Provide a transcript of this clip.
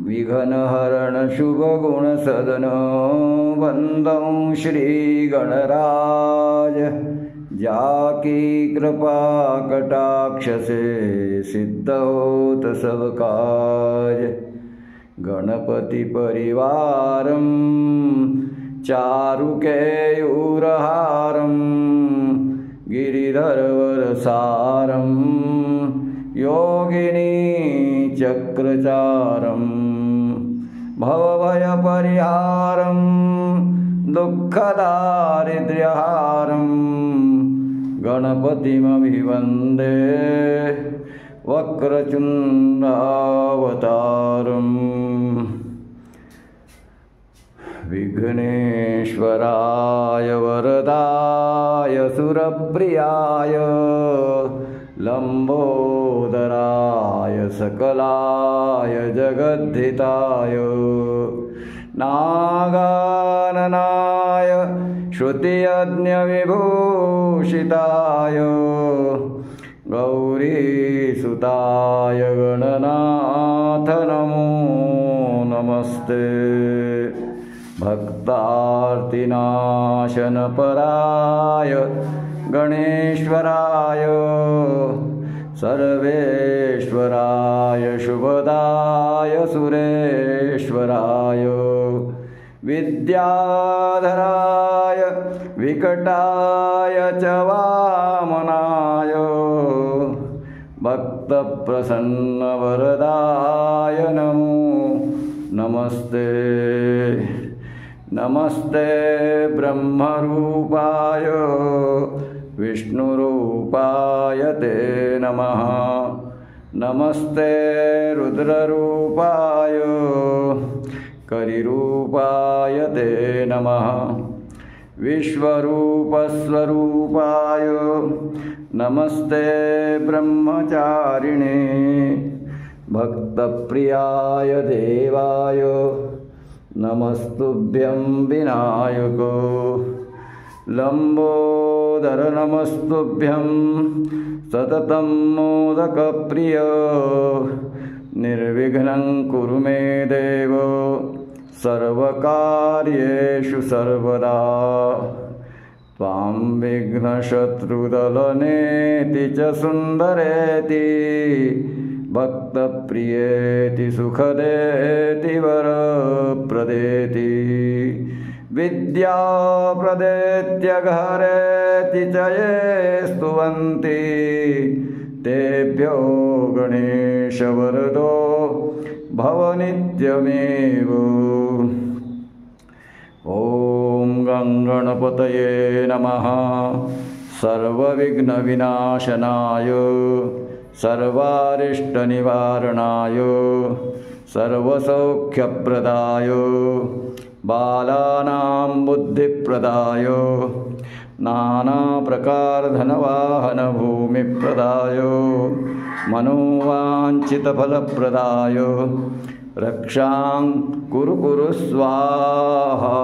विघ्नहरण शुभगुणसदन वंदं श्री गणराज। जाकी कृपा कटाक्ष से सिद्ध होत सब काज। गणपति परिवारं चारुकेयूरहारं गिरिधरवरसारं योगिनी चक्रचारं भवभयपरिहारं दुःखदारिद्र्यहारं गणपतिमभिवन्दे वक्रतुण्डावतारम्। विघ्नेश्वराय वरदाय सुरप्रियाय लंबोदराय सकलाय जगद्धिताय नागाननाय श्रुतियज्ञविभूषिताय गौरीसुताय गणनाथ नमो नमस्ते। भक्तार्तिनाशनपराय गणेश्वराय सर्वेश्वराय शुभदाय सुरेश्वराय विद्याधराय विकटाय च वामनाय भक्तप्रसन्नवरदाय नमो नमस्ते। नमस्ते ब्रह्मरूपाय विष्णुरूपाय ते नमः। नमस्ते रुद्ररूपाय करिरूपाय ते नमः। विश्वरूपस्वरूपाय नमस्ते ब्रह्मचारिणे भक्तप्रियाय देवाय नमस्तुभ्यं विनायको। लंबोदर नमस्तुभ्यं सततं मोदकप्रिय निर्विघ्नं कुरु मे देव सर्वकार्येषु सर्वदा। त्वां विघ्नशत्रुदलनेति च सुन्दरेति भक्तप्रियेति सुखदेति वरप्रदेति विद्याप्रदेत्यघरेति च ये स्तुवन्ति तेभ्यो गणेशवरदो भव नित्यमेव। ॐ गणपतये नमः। सर्वविघ्नविनाशनाय सर्वारिष्टनिवारणाय सर्वसौख्यप्रदाय बालानां बुद्धिप्रदाय नानाप्रकारधनवाहनभूमिप्रदाय मनोवाञ्छितफलप्रदाय रक्षां कुरु स्वाहा।